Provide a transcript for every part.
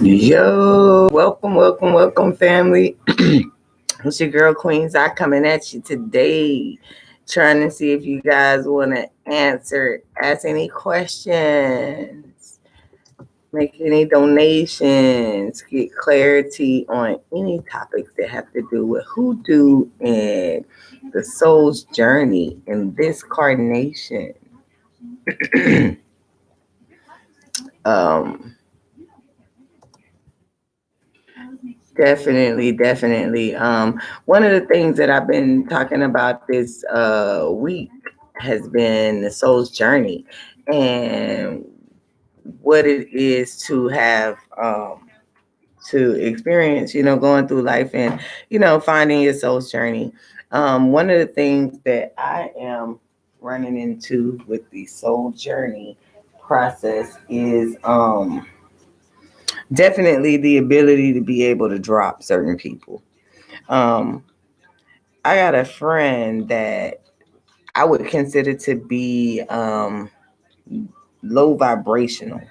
Yo, welcome, family. It's your girl Queens. I coming at you today, trying to see if you guys want to ask any questions, make any donations, get clarity on any topics that have to do with hoodoo and the soul's journey in this carnation. um. Definitely. One of the things that I've been talking about this week has been the soul's journey and what it is to have to experience, going through life and, finding your soul's journey. One of the things that I am running into with the soul journey process is definitely the ability to be able to drop certain people. Um, I got a friend that I would consider to be low vibrational.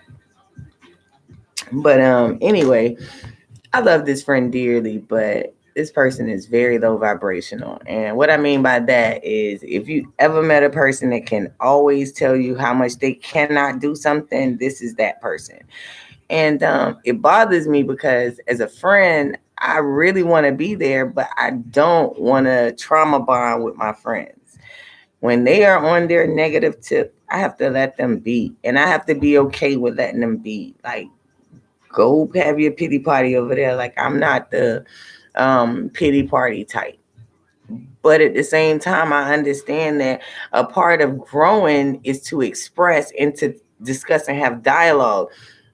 But anyway, I love this friend dearly, but this person is very low vibrational. And what I mean by that is if you ever met a person that can always tell you how much they cannot do something, this is that person. And it bothers me because as a friend, I really want to be there, but I don't want to trauma bond with my friends. When they are on their negative tip, I have to let them be. And I have to be okay with letting them be. Like, go have your pity party over there. Like, I'm not the pity party type. But at the same time, I understand that a part of growing is to express and to discuss and have dialogue.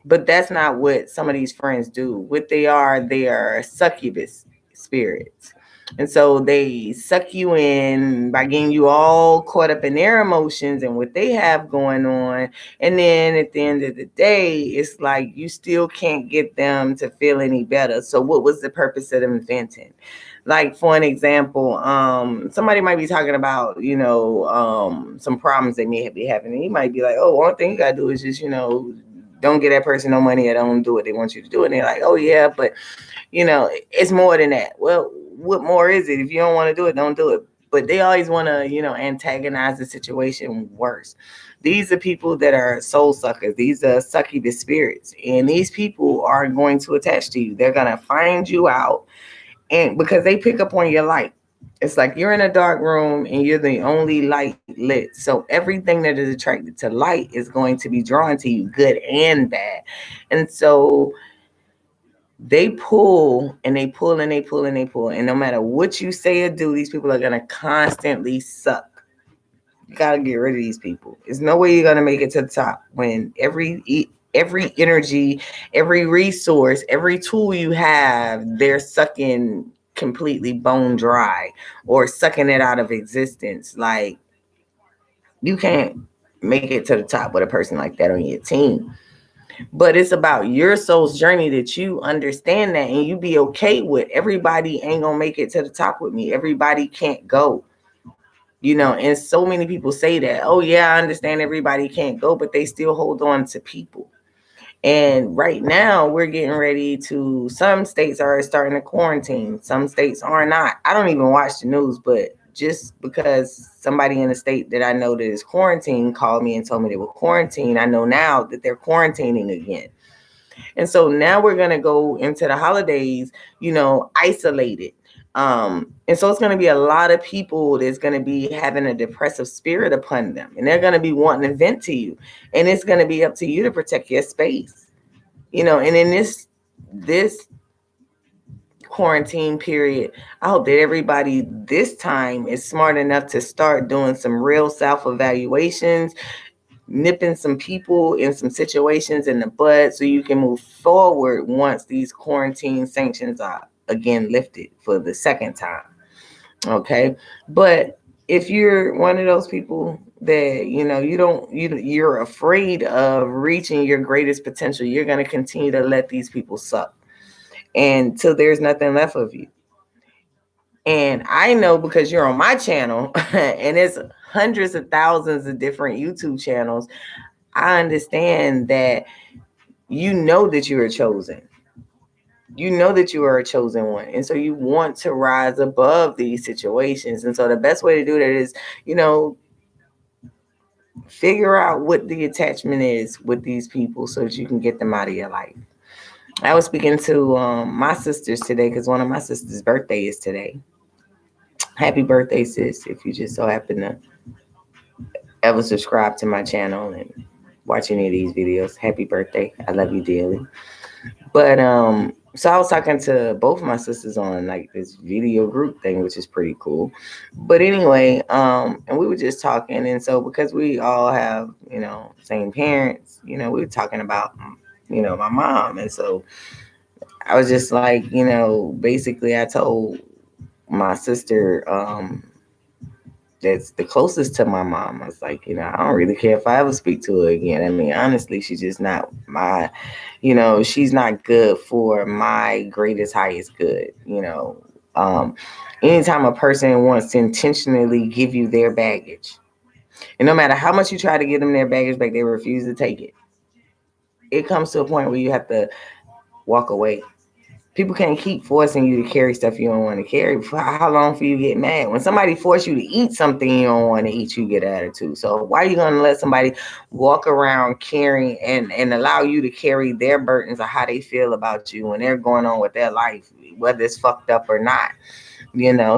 But that's not what some of these friends do. What they are succubus spirits. And so they suck you in by getting you all caught up in their emotions and what they have going on. And then at the end of the day, it's like you still can't get them to feel any better. So what was the purpose of them venting? Like, for an example, somebody might be talking about, some problems they may be having. And you might be like, oh, one thing you gotta do is just, don't get that person no money or don't do what they want you to do. And they're like, oh yeah, but it's more than that. Well, what more is it? If you don't want to do it, don't do it. But they always want to, antagonize the situation worse. These are people that are soul suckers. These are succubus spirits. And these people are going to attach to you. They're going to find you out. And because they pick up on your light. It's like you're in a dark room and you're the only light lit. So everything that is attracted to light is going to be drawn to you, good and bad. And so they pull and they pull and they pull and they pull. And no matter what you say or do, these people are going to constantly suck. You got to get rid of these people. There's no way you're going to make it to the top when every energy, every resource, every tool you have, they're sucking completely bone dry or sucking it out of existence. Like, you can't make it to the top with a person like that on your team. But it's about your soul's journey that you understand that and you be okay with. Everybody ain't gonna make it to the top with me. Everybody can't go. And so many people say that, oh yeah, I understand everybody can't go, but they still hold on to people. And right now we're getting ready to, some states are starting to quarantine. Some states are not. I don't even watch the news, but just because somebody in the state that I know that is quarantined called me and told me they were quarantined, I know now that they're quarantining again. And so now we're going to go into the holidays, isolated. And so it's going to be a lot of people that's going to be having a depressive spirit upon them, and they're going to be wanting to vent to you. And it's going to be up to you to protect your space, and in this quarantine period, I hope that everybody this time is smart enough to start doing some real self-evaluations, nipping some people in some situations in the bud so you can move forward once these quarantine sanctions are again lifted for the second time. Okay. But if you're one of those people that, you're afraid of reaching your greatest potential, you're going to continue to let these people suck until there's nothing left of you. And I know because you're on my channel and it's hundreds of thousands of different YouTube channels, I understand that you know that you are chosen. You know that you are a chosen one. And so you want to rise above these situations. And so the best way to do that is, figure out what the attachment is with these people so that you can get them out of your life. I was speaking to my sisters today because one of my sisters' birthday is today. Happy birthday, sis, if you just so happen to ever subscribe to my channel and watch any of these videos. Happy birthday. I love you dearly. But so I was talking to both of my sisters on like this video group thing, which is pretty cool. But anyway, and we were just talking, and so because we all have, same parents, we were talking about, my mom. And so I was just like, basically I told my sister, that's the closest to my mom. I was like, I don't really care if I ever speak to her again. I mean, honestly, she's just not my, she's not good for my greatest, highest good. Anytime a person wants to intentionally give you their baggage, and no matter how much you try to give them their baggage back, they refuse to take it. It comes to a point where you have to walk away. People can't keep forcing you to carry stuff you don't want to carry. For how long for you get mad? When somebody force you to eat something you don't want to eat, you get attitude. So why are you going to let somebody walk around carrying and allow you to carry their burdens of how they feel about you when they're going on with their life, whether it's fucked up or not?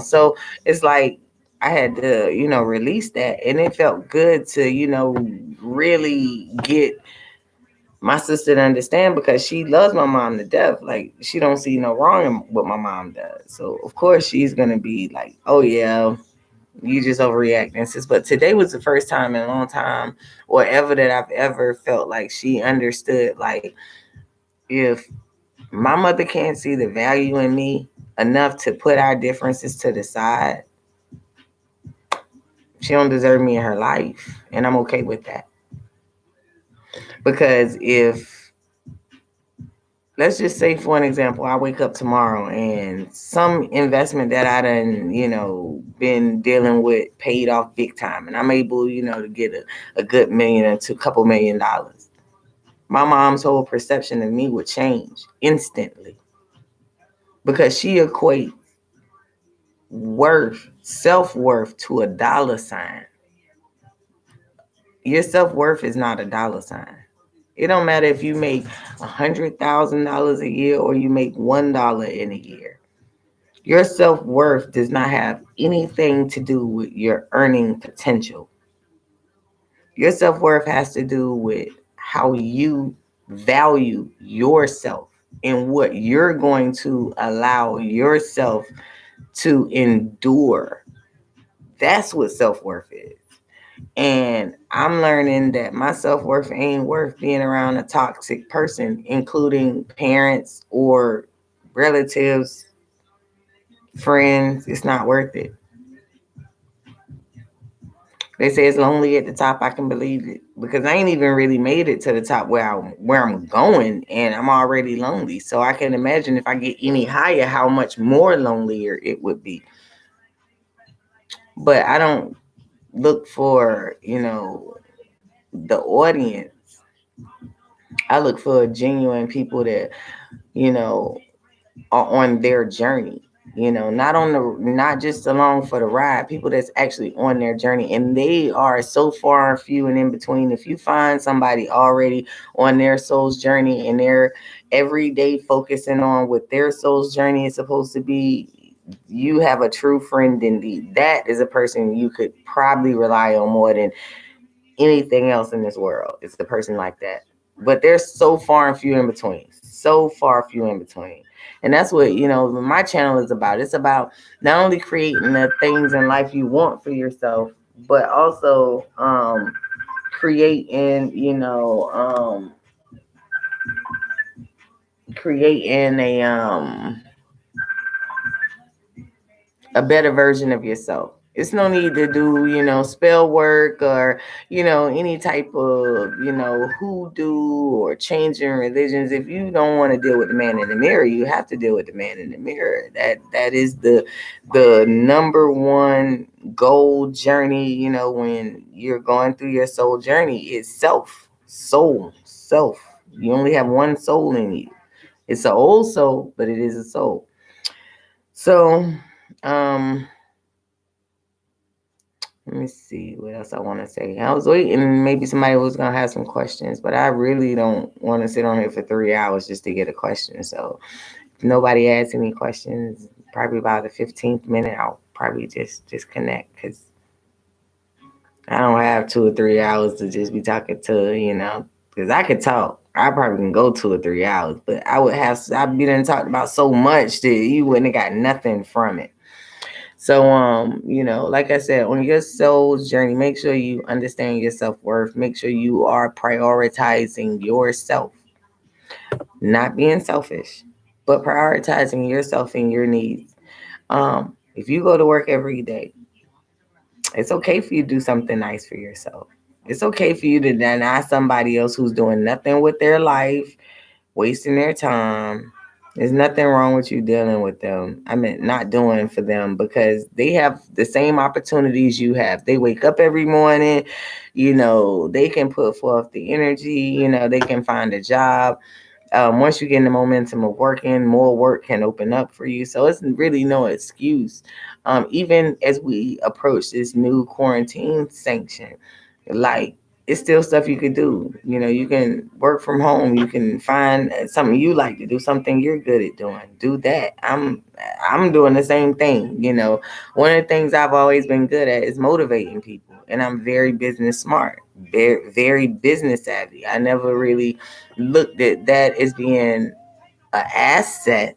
So it's like I had to, release that. And it felt good to, really get my sister to understand, because she loves my mom to death. Like, she don't see no wrong in what my mom does. So of course she's gonna be like, oh yeah, you just overreacting, sis. But today was the first time in a long time or ever that I've ever felt like she understood, like, if my mother can't see the value in me enough to put our differences to the side, she don't deserve me in her life. And I'm okay with that. Because if, let's just say, for an example, I wake up tomorrow and some investment that I done, been dealing with paid off big time, and I'm able, to get a good million to a couple $1,000,000. My mom's whole perception of me would change instantly, because she equates self-worth to a dollar sign. Your self-worth is not a dollar sign. It don't matter if you make $100,000 a year or you make $1 in a year. Your self-worth does not have anything to do with your earning potential. Your self-worth has to do with how you value yourself and what you're going to allow yourself to endure. That's what self-worth is. And I'm learning that my self-worth ain't worth being around a toxic person, including parents or relatives, friends. It's not worth it. They say it's lonely at the top. I can believe it, because I ain't even really made it to the top where I'm going, and I'm already lonely. So I can imagine if I get any higher, how much more lonelier it would be. But I don't look for, the audience. I look for genuine people that, are on their journey. Not just along for the ride, people that's actually on their journey, and they are so far few and in between. If you find somebody already on their soul's journey and they're every day focusing on what their soul's journey is supposed to be, you have a true friend indeed. That is a person you could probably rely on more than anything else in this world. It's a person like that. But they're so far and few in between. So far few in between. And that's what, my channel is about. It's about not only creating the things in life you want for yourself, but also creating, creating a better version of yourself. It's no need to do, spell work or, any type of, hoodoo or changing religions. If you don't want to deal with the man in the mirror, you have to deal with the man in the mirror. That is the number one goal journey, when you're going through your soul journey, is self. You only have one soul in you. It's an old soul, but it is a soul. So, let me see what else I want to say. I was waiting, maybe somebody was going to have some questions, but I really don't want to sit on here for 3 hours just to get a question. So if nobody asks any questions, probably about the 15th minute, I'll probably just disconnect, because I don't have 2 or 3 hours to just be talking to, because I could talk. I probably can go 2 or 3 hours, but I'd be done talked about so much that you wouldn't have got nothing from it. So, like I said, on your soul's journey, make sure you understand your self-worth. Make sure you are prioritizing yourself, not being selfish, but prioritizing yourself and your needs. If you go to work every day, it's okay for you to do something nice for yourself. It's okay for you to deny somebody else who's doing nothing with their life, wasting their time. There's nothing wrong with you dealing with them. I mean, not doing for them, because they have the same opportunities you have. They wake up every morning, they can put forth the energy, they can find a job. Once you get in the momentum of working, more work can open up for you. So it's really no excuse. Even as we approach this new quarantine sanction, like, it's still stuff you could do. You can work from home. You can find something you like to do, something you're good at doing. Do that. I'm doing the same thing. One of the things I've always been good at is motivating people, and I'm very business smart, very, very business savvy. I never really looked at that as being an asset,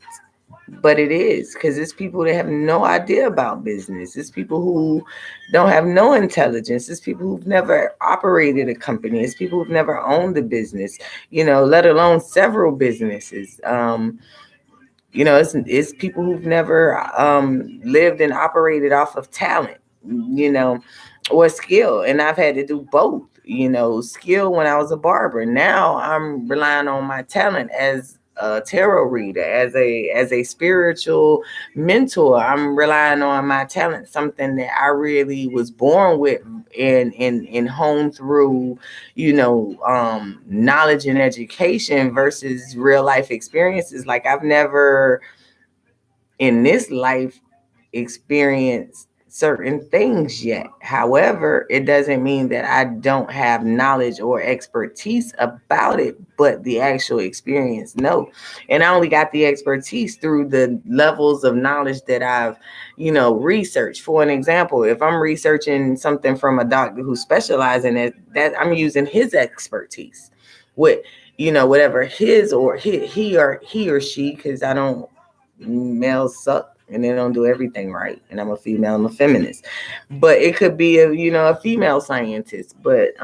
but it is, because it's people that have no idea about business. It's people who don't have no intelligence. It's people who've never operated a company. It's people who've never owned a business, let alone several businesses. It's people who've never lived and operated off of talent, or skill. And I've had to do both. Skill when I was a barber. Now I'm relying on my talent as a tarot reader, as a spiritual mentor. I'm relying on my talent, something that I really was born with and honed through, knowledge and education versus real life experiences. Like, I've never in this life experienced certain things yet. However, it doesn't mean that I don't have knowledge or expertise about it, but the actual experience, no. And I only got the expertise through the levels of knowledge that I've, researched. For an example, if I'm researching something from a doctor who specializes in it, that I'm using his expertise with, whatever his or he or she, because I don't, males suck and they don't do everything right, and I'm a female, I'm a feminist, but it could be a female scientist. But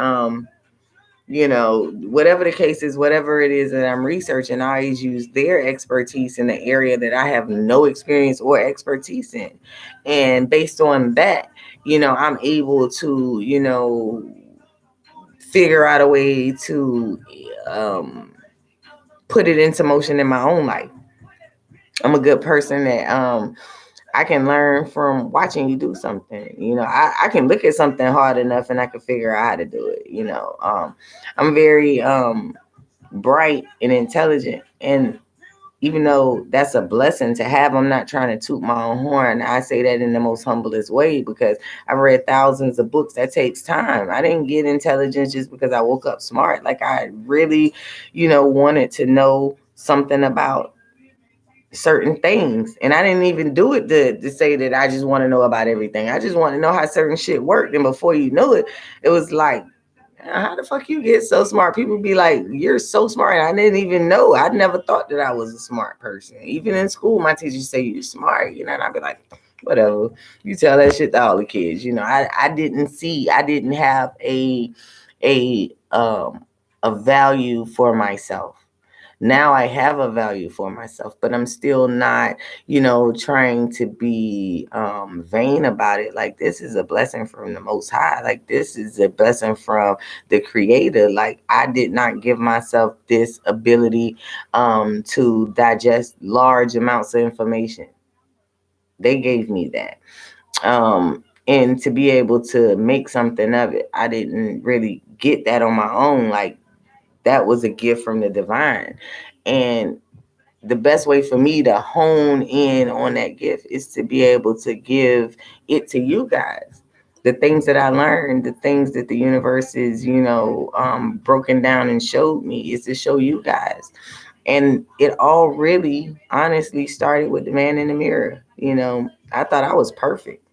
whatever the case is, whatever it is that I'm researching, I always use their expertise in the area that I have no experience or expertise in, and based on that, I'm able to figure out a way to put it into motion in my own life. I'm a good person that I can learn from watching you do something. I can look at something hard enough and I can figure out how to do it. I'm very bright and intelligent. And even though that's a blessing to have, I'm not trying to toot my own horn. I say that in the most humblest way, because I've read thousands of books. That takes time. I didn't get intelligence just because I woke up smart. Like, I really, wanted to know something about certain things, and I didn't even do it to say that I just want to know about everything. I just want to know how certain shit worked, and before you know it, it was like, how the fuck you get so smart? People be like, you're so smart. I didn't even know. I never thought that I was a smart person. Even in school, my teachers say you're smart, and I'd be like, whatever. You tell that shit to all the kids. I didn't have a value for myself. Now I have a value for myself, but I'm still not, trying to be vain about it. Like, this is a blessing from the Most High. Like, this is a blessing from the Creator. Like, I did not give myself this ability to digest large amounts of information. They gave me that. And to be able to make something of it, I didn't really get that on my own. Like, that was a gift from the divine. And the best way for me to hone in on that gift is to be able to give it to you guys. The things that I learned, the things that the universe is, broken down and showed me, is to show you guys. And it all really honestly started with the man in the mirror. I thought I was perfect.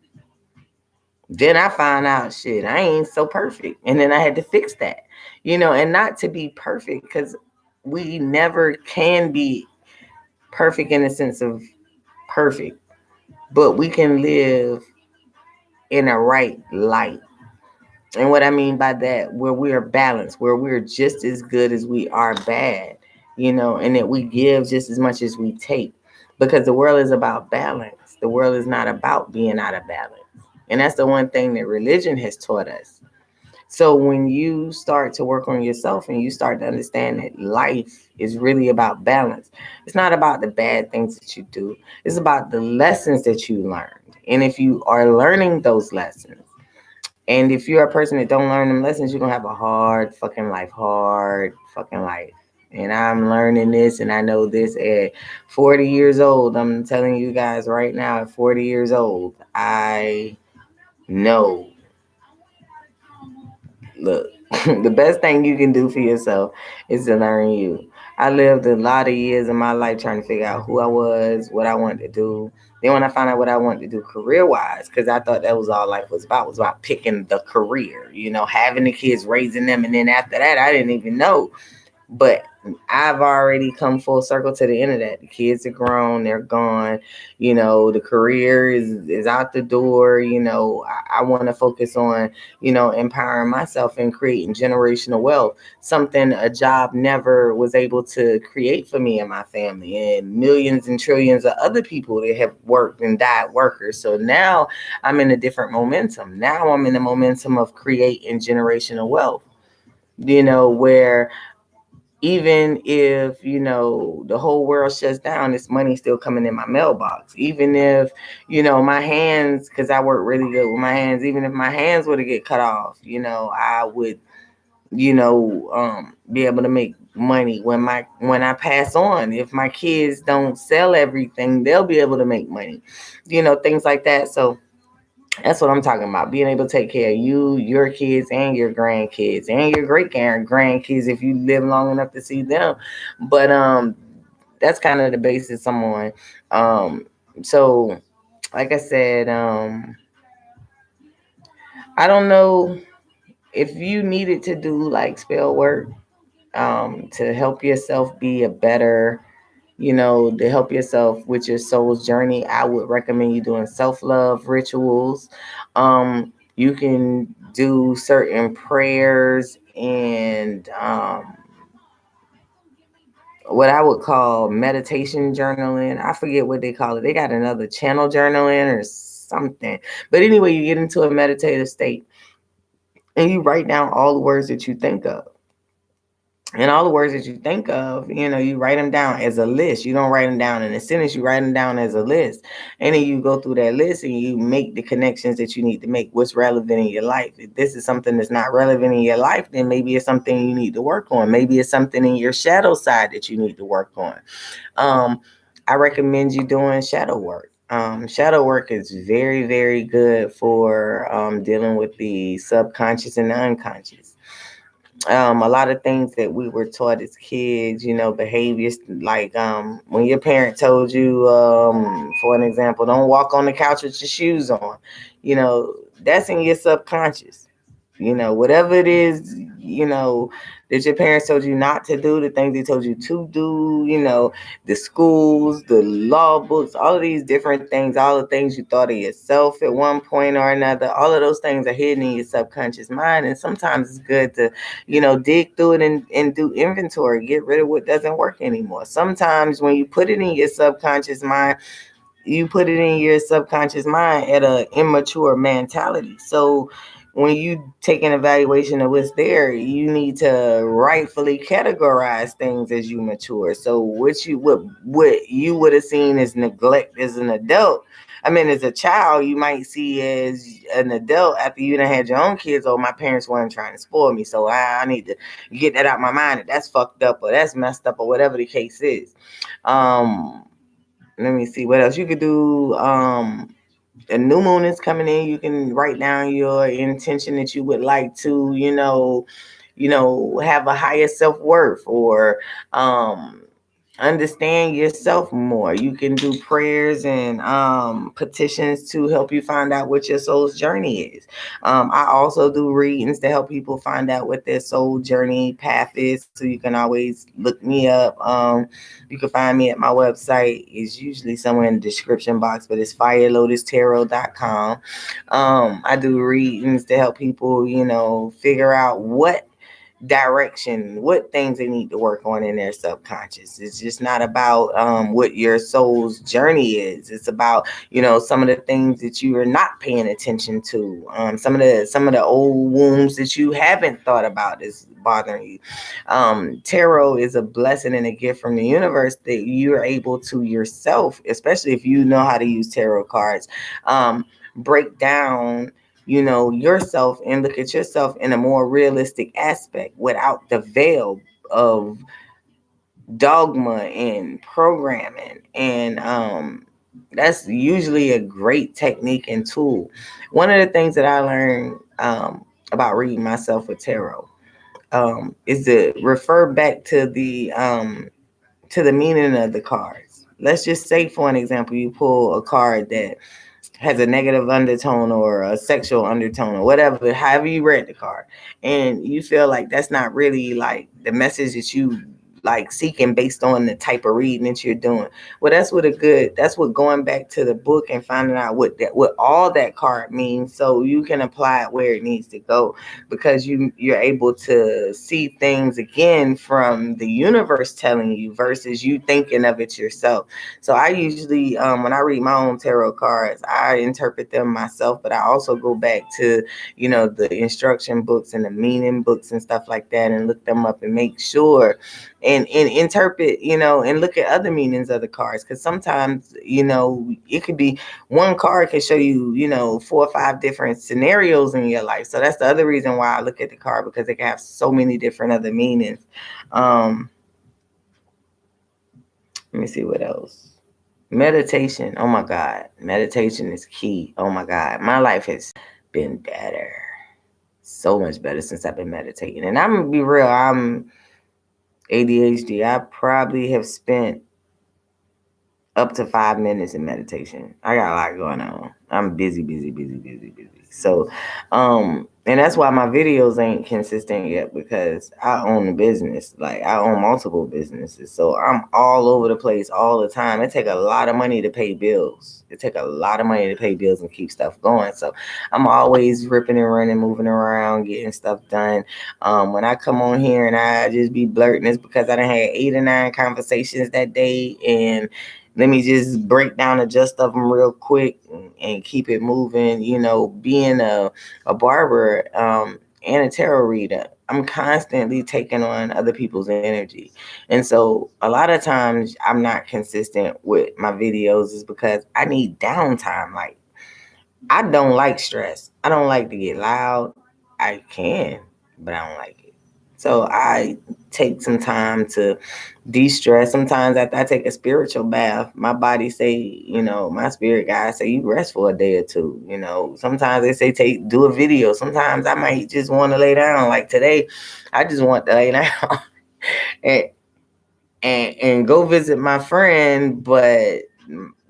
Then I found out, shit, I ain't so perfect. And then I had to fix that, and not to be perfect, because we never can be perfect in the sense of perfect, but we can live in a right light. And what I mean by that, where we are balanced, where we're just as good as we are bad, and that we give just as much as we take. Because the world is about balance. The world is not about being out of balance. And that's the one thing that religion has taught us. So when you start to work on yourself and you start to understand that life is really about balance, it's not about the bad things that you do. It's about the lessons that you learned. And if you are learning those lessons, and if you're a person that don't learn them lessons, you're going to have a hard fucking life. And I'm learning this, and I know this at 40 years old. I'm telling you guys right now, at 40 years old, I know. Look, the best thing you can do for yourself is to learn you. I lived a lot of years of my life trying to figure out who I was, what I wanted to do. Then when I found out what I wanted to do career-wise, because I thought that was all life was about picking the career, having the kids, raising them. And then after that, I didn't even know. But I've already come full circle to the end of that. The kids are grown, they're gone. The career is out the door. I want to focus on, empowering myself and creating generational wealth. Something a job never was able to create for me and my family, and millions and trillions of other people that have worked and died workers. So now I'm in a different momentum. Now I'm in the momentum of creating generational wealth, where even if the whole world shuts down, this money's still coming in my mailbox. Even if my hands, because I work really good with my hands, even if my hands were to get cut off, I would be able to make money when I pass on. If my kids don't sell everything, they'll be able to make money, things like that. So that's what I'm talking about. Being able to take care of you, your kids, and your grandkids, and your great grandkids if you live long enough to see them. But that's kind of the basis I'm on. So like I said, I don't know if you needed to do like spell work to help yourself be a better, to help yourself with your soul's journey. I would recommend you doing self-love rituals. You can do certain prayers and what I would call meditation journaling. I forget what they call it. They got another channel journaling or something. But anyway, you get into a meditative state and you write down all the words that you think of. And all the words that you think of, you write them down as a list. You don't write them down in a sentence. You write them down as a list. And then you go through that list and you make the connections that you need to make. What's relevant in your life? If this is something that's not relevant in your life, then maybe it's something you need to work on. Maybe it's something in your shadow side that you need to work on. I recommend you doing shadow work. Shadow work is very, very good for dealing with the subconscious and the unconscious. A lot of things that we were taught as kids, behaviors like when your parent told you, for an example, don't walk on the couch with your shoes on, that's in your subconscious. Whatever it is, that your parents told you not to do, the things they told you to do, the schools, the law books, all of these different things, all the things you thought of yourself at one point or another, all of those things are hidden in your subconscious mind. And sometimes it's good to, dig through it and do inventory, get rid of what doesn't work anymore. Sometimes when you put it in your subconscious mind, you put it in your subconscious mind at an immature mentality. So when you take an evaluation of what's there, you need to rightfully categorize things as you mature. So what you would have seen as neglect as an adult, I mean, as a child, you might see as an adult after you done had your own kids, oh, my parents weren't trying to spoil me, so I need to get that out of my mind that that's fucked up or that's messed up or whatever the case is. Let me see what else you could do. A new moon is coming in. You can write down your intention that you would like to, have a higher self-worth, or understand yourself more. You can do prayers and petitions to help you find out what your soul's journey is. I also do readings to help people find out what their soul journey path is. So you can always look me up. You can find me at my website. It's usually somewhere in the description box, but it's FireLotusTarot.com. I do readings to help people, figure out what direction, what things they need to work on in their subconscious. It's just not about what your soul's journey is. It's about, some of the things that you are not paying attention to. Some of the old wounds that you haven't thought about is bothering you. Tarot is a blessing and a gift from the universe that you're able to yourself, especially if you know how to use tarot cards, break down yourself and look at yourself in a more realistic aspect without the veil of dogma and programming. And that's usually a great technique and tool. One of the things that I learned about reading myself with tarot is to refer back to the meaning of the cards. Let's just say, for an example, you pull a card that has a negative undertone or a sexual undertone or whatever, however you read the card, and you feel like that's not really like the message that you like seeking based on the type of reading that you're doing. Well, that's what going back to the book and finding out what all that card means, so you can apply it where it needs to go, because you're able to see things again from the universe telling you versus you thinking of it yourself. So I usually, when I read my own tarot cards, I interpret them myself, but I also go back to, the instruction books and the meaning books and stuff like that, and look them up and make sure and interpret, and look at other meanings of the cards. Because sometimes, it could be one card can show you, 4 or 5 different scenarios in your life. So that's the other reason why I look at the card, because it can have so many different other meanings. Let me see what else. Meditation. Oh my God. Meditation is key. Oh my God. My life has been better. So much better since I've been meditating. And I'm going to be real. I'm ADHD. I probably have spent up to 5 minutes in meditation. I got a lot going on. I'm busy. So, and that's why my videos ain't consistent yet, because I own a business. Like, I own multiple businesses. So I'm all over the place all the time. It take a lot of money to pay bills. And keep stuff going. So I'm always ripping and running, moving around, getting stuff done. When I come on here and I just be blurting, it's because I done had 8 or 9 conversations that day, and let me just break down the gist of them real quick and keep it moving. Being a barber and a tarot reader, I'm constantly taking on other people's energy. And so a lot of times I'm not consistent with my videos is because I need downtime. Like, I don't like stress. I don't like to get loud. I can, but I don't like it. So I take some time to de-stress. Sometimes after I take a spiritual bath, my body say, my spirit guide say, you rest for a day or two. Sometimes they say do a video. Sometimes I might just want to lay down. Like today, I just want to lay down and go visit my friend. But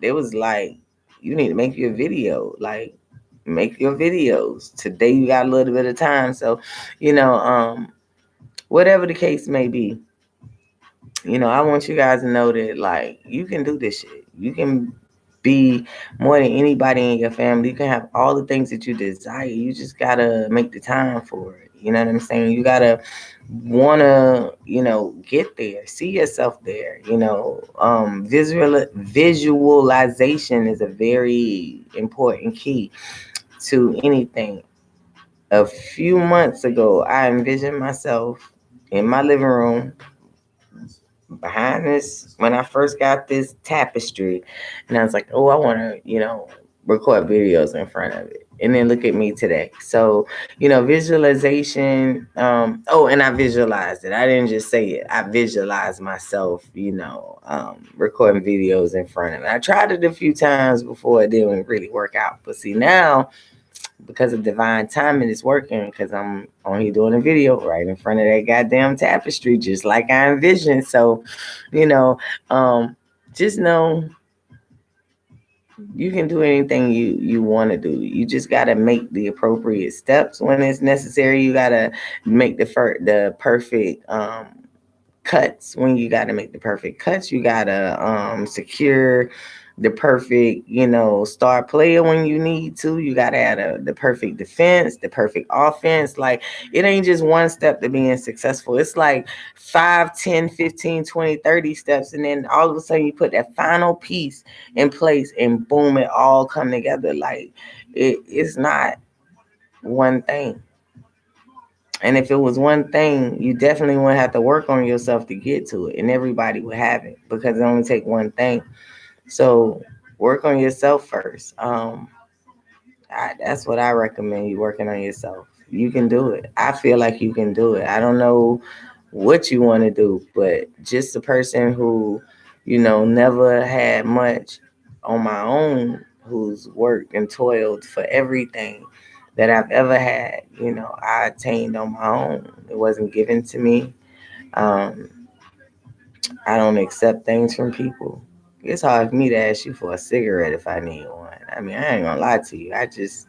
it was like, you need to make your video. Like, make your videos. Today you got a little bit of time. So, whatever the case may be, I want you guys to know that, like, you can do this shit. You can be more than anybody in your family. You can have all the things that you desire. You just gotta make the time for it. You know what I'm saying? You gotta wanna, get there, see yourself there. Visualization is a very important key to anything. A few months ago, I envisioned myself in my living room behind this, when I first got this tapestry, and I was like, oh, I want to, record videos in front of it. And then look at me today. So, visualization. And I visualized it. I didn't just say it. I visualized myself, recording videos in front of it. I tried it a few times before it didn't really work out. But see, now, because of divine timing, it's working because I'm on here doing a video right in front of that goddamn tapestry, just like I envisioned. So, you know, just know you can do anything you want to do. You just got to make the appropriate steps when it's necessary. You got to make the perfect cuts when you got to make the perfect cuts. You got to secure the perfect, star player when you need to. You got to have the perfect defense, the perfect offense. Like, it ain't just one step to being successful. It's like 5, 10, 15, 20, 30 steps. And then all of a sudden you put that final piece in place and boom, it all come together. Like, it's not one thing. And if it was one thing, you definitely wouldn't have to work on yourself to get to it. And everybody would have it because it only take one thing. So work on yourself first. That's what I recommend, you working on yourself. You can do it. I feel like you can do it. I don't know what you want to do, but just a person who, never had much on my own, who's worked and toiled for everything that I've ever had, I attained on my own. It wasn't given to me. Um, I don't accept things from people. It's hard for me to ask you for a cigarette if I need one. I mean, I ain't gonna lie to you. I just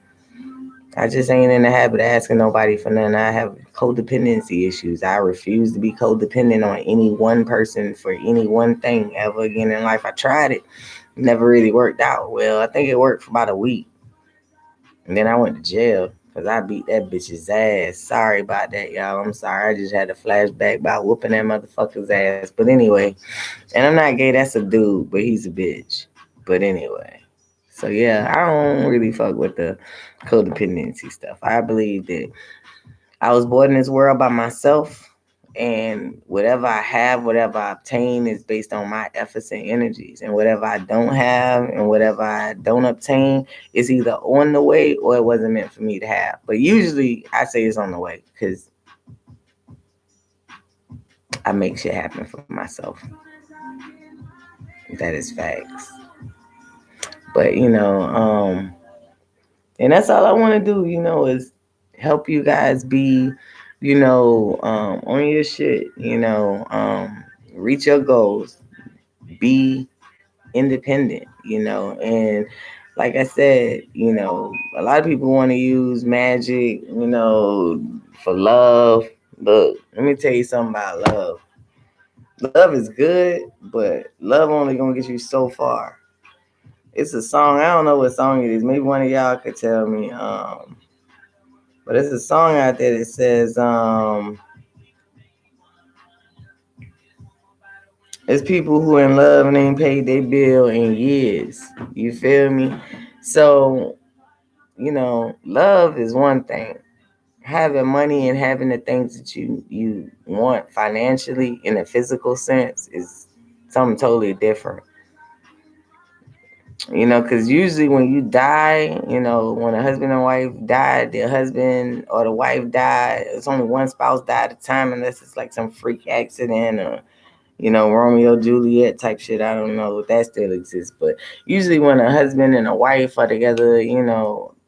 ain't in the habit of asking nobody for nothing. I have codependency issues. I refuse to be codependent on any one person for any one thing ever again in life. I tried it. Never really worked out. Well, I think it worked for about a week. And then I went to jail because I beat that bitch's ass. Sorry about that, y'all. I'm sorry. I just had a flashback about whooping that motherfucker's ass. But anyway, and I'm not gay. That's a dude, but he's a bitch. But anyway. So yeah, I don't really fuck with the codependency stuff. I believe that I was born in this world by myself, and whatever I have, whatever I obtain is based on my efforts and energies. And whatever I don't have and whatever I don't obtain is either on the way or it wasn't meant for me to have. But usually I say it's on the way because I make shit happen for myself. That is facts. But and that's all I want to do, is help you guys be, on your shit, reach your goals, be independent, and like I said, a lot of people want to use magic, for love. Look, let me tell you something about love. Love is good, but love only gonna get you so far. It's a song. I don't know what song it is. Maybe one of y'all could tell me. But there's a song out there that says, it's people who in love and ain't paid their bill in years. You feel me? So, love is one thing. Having money and having the things that you want financially in a physical sense is something totally different. Because usually when you die, when a husband and wife died, the husband or the wife died, it's only one spouse died at a time unless it's like some freak accident or, Romeo Juliet type shit. I don't know if that still exists. But usually when a husband and a wife are together,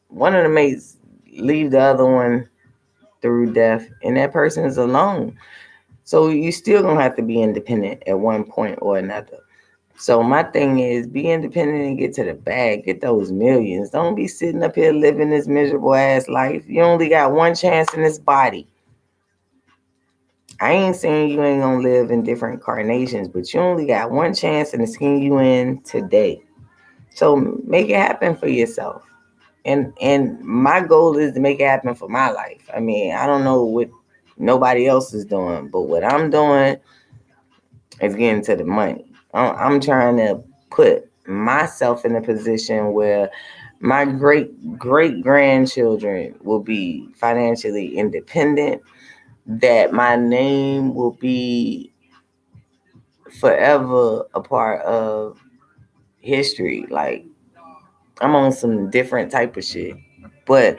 one of the mates leave the other one through death and that person is alone. So you still gonna have to be independent at one point or another. So my thing is be independent and get to the bag, get those millions. Don't be sitting up here living this miserable ass life. You only got one chance in this body. I ain't saying you ain't gonna live in different incarnations, but you only got one chance in the skin you in today. So make it happen for yourself. And my goal is to make it happen for my life. I mean, I don't know what nobody else is doing, but what I'm doing is getting to the money. I'm trying to put myself in a position where my great grandchildren will be financially independent, that my name will be forever a part of history, like I'm on some different type of shit. But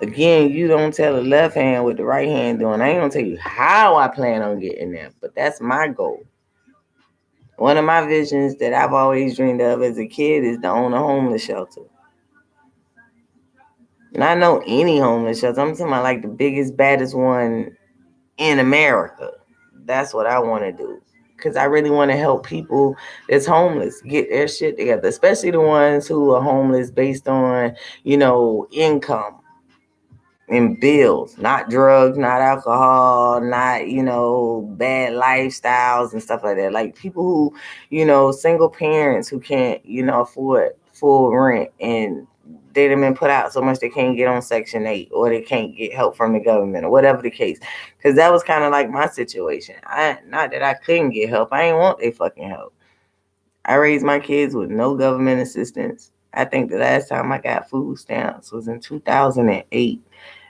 again, you don't tell the left hand what the right hand doing. I ain't gonna tell you how I plan on getting there, but that's my goal. One of my visions that I've always dreamed of as a kid is to own a homeless shelter. Not know any homeless shelter. I'm talking about like the biggest, baddest one in America. That's what I want to do. Because I really want to help people that's homeless get their shit together, especially the ones who are homeless based on, income and bills, not drugs, not alcohol, not, bad lifestyles and stuff like that. Like people who, single parents who can't, afford full rent and they done been put out so much they can't get on Section 8 or they can't get help from the government or whatever the case. Because that was kind of like my situation. Not that I couldn't get help. I ain't want their fucking help. I raised my kids with no government assistance. I think the last time I got food stamps was in 2008.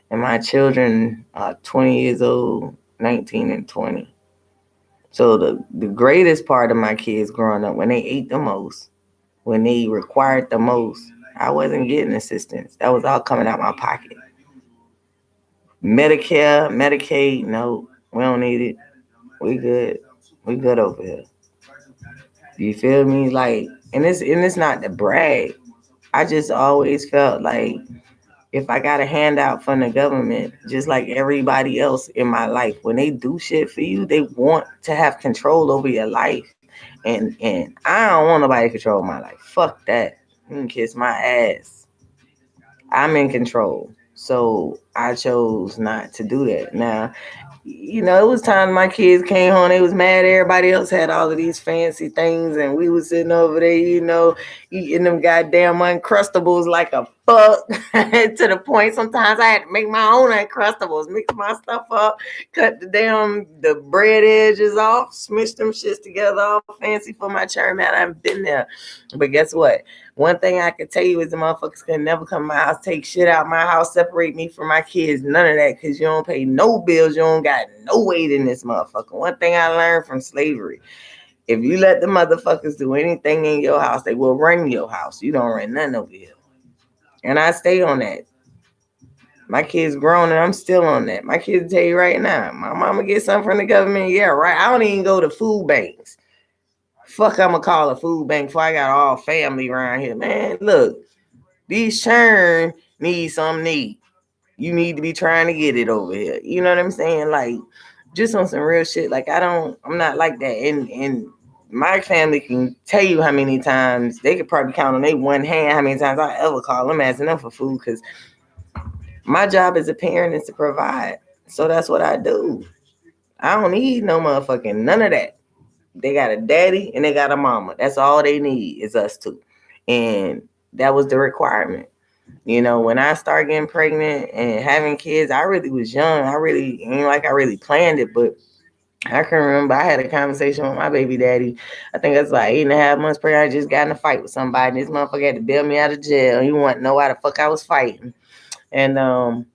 And my children are 20 years old, 19 and 20. So the greatest part of my kids growing up, when they ate the most, when they required the most, I wasn't getting assistance. That was all coming out my pocket. Medicare, Medicaid, no, we don't need it. We good. We good over here. You feel me? Like, and it's not to brag. I just always felt like if I got a handout from the government, just like everybody else in my life, when they do shit for you, they want to have control over your life. And I don't want nobody to control my life. Fuck that. You can kiss my ass. I'm in control. So I chose not to do that. Now, it was time my kids came home. They was mad. Everybody else had all of these fancy things, and we was sitting over there, eating them goddamn Uncrustables like a fuck. To the point, sometimes I had to make my own Uncrustables, mix my stuff up, cut the bread edges off, smush them shits together, all fancy for my churn. Man, I've been there. But guess what? One thing I can tell you is the motherfuckers can never come to my house, take shit out my house, separate me from my kids. None of that, because you don't pay no bills. You don't got no weight in this motherfucker. One thing I learned from slavery, if you let the motherfuckers do anything in your house, they will run your house. You don't run nothing over here. And I stay on that. My kids grown and I'm still on that. My kids tell you right now, my mama get something from the government. Yeah, right. I don't even go to food banks. Fuck, I'm going to call a food bank before I got all family around here. Man, look, these churn need some need. You need to be trying to get it over here. You know what I'm saying? Like, just on some real shit. Like, I'm not like that. And my family can tell you how many times, they could probably count on their one hand how many times I ever call them asking them for food, because my job as a parent is to provide. So that's what I do. I don't need no motherfucking none of that. They got a daddy and they got a mama. That's all they need is us two. And that was the requirement. When I started getting pregnant and having kids, I really was young. I really planned it, but I can remember I had a conversation with my baby daddy. I think that's like 8.5 months pregnant. I just got in a fight with somebody. This motherfucker had to bail me out of jail. He want to know why the fuck I was fighting. And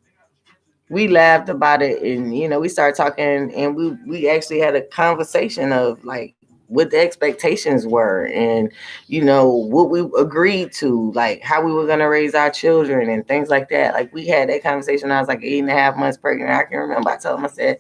we laughed about it, and we started talking, and we actually had a conversation of like what the expectations were, and what we agreed to, like how we were going to raise our children and things like that. Like we had that conversation when I was like 8.5 months pregnant. I can remember I told him, I said,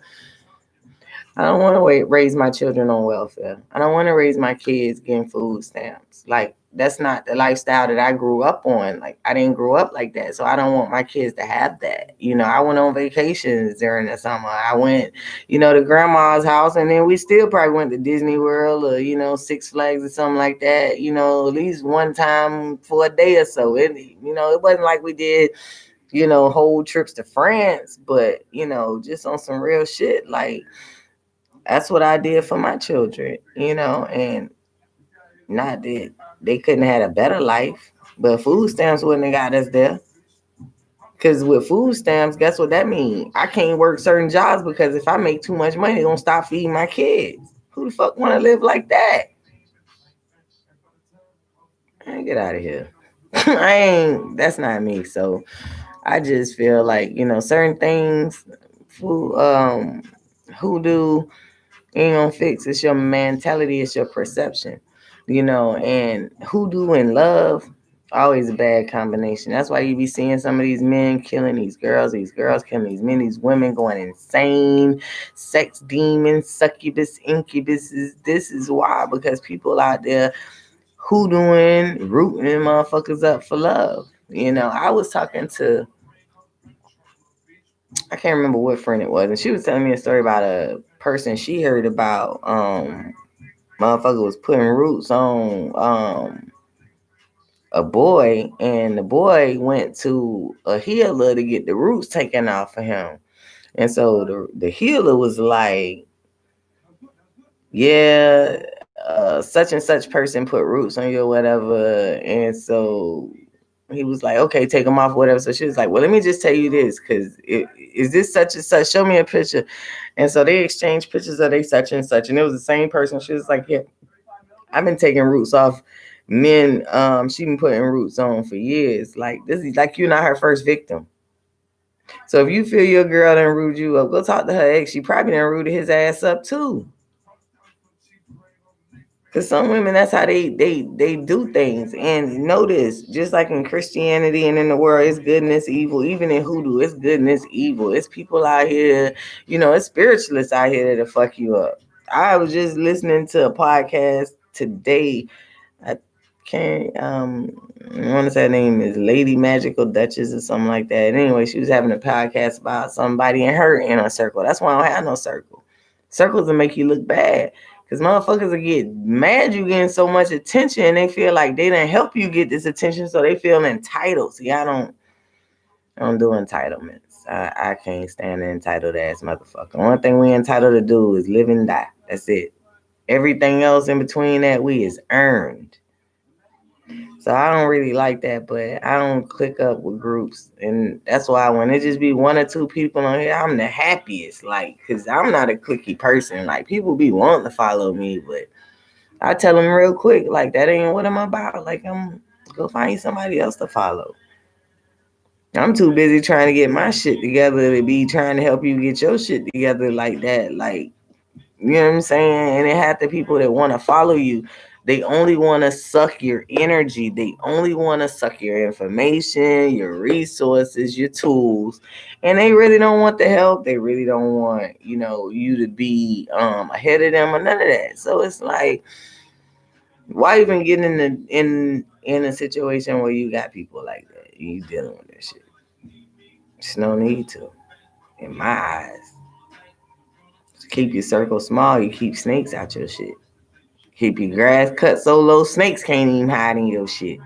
I don't want to raise my children on welfare. I don't want to raise my kids getting food stamps. Like, that's not the lifestyle that I grew up on. Like, I didn't grow up like that. So I don't want my kids to have that. I went on vacations during the summer. I went, to grandma's house, and then we still probably went to Disney World or, Six Flags or something like that, at least one time for a day or so. It wasn't like we did, whole trips to France, but, just on some real shit. Like, that's what I did for my children, and not that they couldn't have had a better life, but food stamps wouldn't have got us there. Because with food stamps, guess what that means? I can't work certain jobs because if I make too much money, they're going to stop feeding my kids. Who the fuck want to live like that? Get out of here. That's not me. So I just feel like, certain things, food, hoodoo, ain't gonna fix. It's your mentality, it's your perception, and hoodoo and love Always a bad combination. That's why you be seeing some of these men killing these girls killing these men, these women going insane, sex demons, succubus, incubus. This is why, because people out there hoodooing, rooting motherfuckers up for love. I was talking to, I can't remember what friend it was, and she was telling me a story about a person she heard about. Motherfucker was putting roots on a boy, and the boy went to a healer to get the roots taken off of him. And so the healer was like, yeah, such and such person put roots on you or whatever. And so he was like, okay, take them off, whatever. So she was like, well, let me just tell you this, because is this such and such? Show me a picture. And so they exchanged pictures of they such and such. And it was the same person. She was like, yeah, I've been taking roots off men. She been putting roots on for years. Like, this is like, you're not her first victim. So if you feel your girl done rude you up, go talk to her ex. She probably done rooted his ass up too. Because some women, that's how they do things. And notice, just like in Christianity and in the world, it's good and it's evil. Even in Hoodoo, it's good and it's evil. It's people out here, it's spiritualists out here that'll fuck you up. I was just listening to a podcast today. I can't I want to say her name is Lady Magical Duchess or something like that. Anyway, she was having a podcast about somebody in her inner circle. That's why I don't have no circle. Circles will make you look bad. Because motherfuckers will get mad you getting so much attention, and they feel like they didn't help you get this attention, so they feel entitled. See, I don't do entitlements. I can't stand the entitled ass motherfucker. The only thing we entitled to do is live and die. That's it. Everything else in between that we is earned. So I don't really like that, but I don't click up with groups. And that's why when it just be one or two people on here, I'm the happiest. Like, because I'm not a clicky person. Like, people be wanting to follow me, but I tell them real quick, like, that ain't what I'm about. Like, I'm go find somebody else to follow. I'm too busy trying to get my shit together to be trying to help you get your shit together like that. Like, you know what I'm saying? And it had the people that want to follow you. They only want to suck your energy. They only want to suck your information, your resources, your tools. And they really don't want the help. They really don't want, you to be ahead of them or none of that. So it's like, why even get in a situation where you got people like that? You dealing with that shit. There's no need to, in my eyes. Keep your circle small. You keep snakes out your shit. Keep your grass cut so low snakes can't even hide in your shit.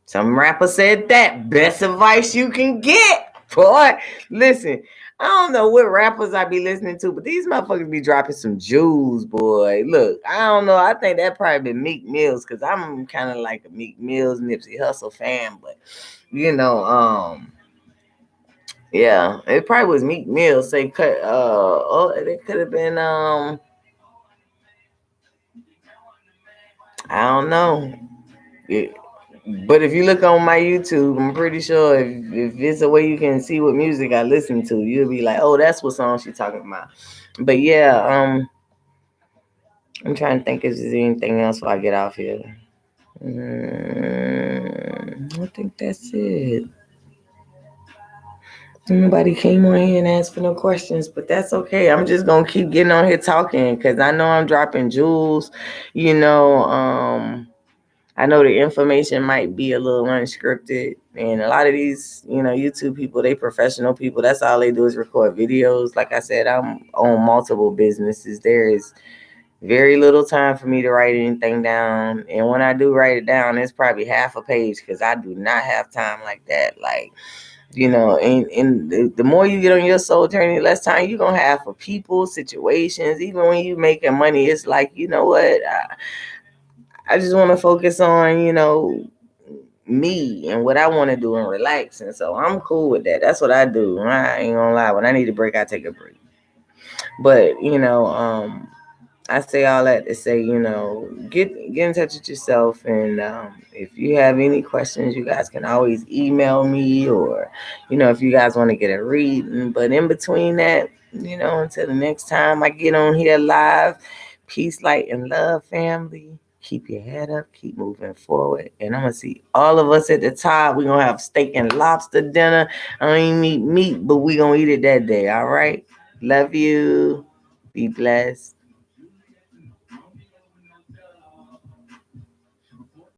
Some rapper said that. Best advice you can get. Boy, listen, I don't know what rappers I be listening to, but these motherfuckers be dropping some jewels, boy. Look, I don't know. I think that probably been Meek Mills, because I'm kind of like a Meek Mills, Nipsey Hussle fan, but yeah, it probably was Meek Mills. Say cut. It could have been I don't know. But if you look on my YouTube, I'm pretty sure if it's a way you can see what music I listen to, you'll be like, oh, that's what song she's talking about. But yeah, I'm trying to think if there's anything else before I get off here. I think that's it. Nobody came on here and asked for no questions, but that's okay. I'm just gonna keep getting on here talking, because I know I'm dropping jewels. I know the information might be a little unscripted, and a lot of these, YouTube people, they professional people. That's all they do is record videos. Like I said, I'm on multiple businesses. There is very little time for me to write anything down, and when I do write it down, it's probably half a page, because I do not have time like that. Like, and the more you get on your soul journey, the less time you're gonna have for people, situations. Even when you making money, it's like, you know what? I just want to focus on, me and what I want to do and relax. And so I'm cool with that. That's what I do. I ain't gonna lie. When I need a break, I take a break. But, I say all that to say, get in touch with yourself. And if you have any questions, you guys can always email me, or, if you guys want to get a reading. But in between that, until the next time I get on here live, peace, light, and love, family. Keep your head up. Keep moving forward. And I'm going to see all of us at the top. We're going to have steak and lobster dinner. I don't even eat meat, but we're going to eat it that day. All right. Love you. Be blessed.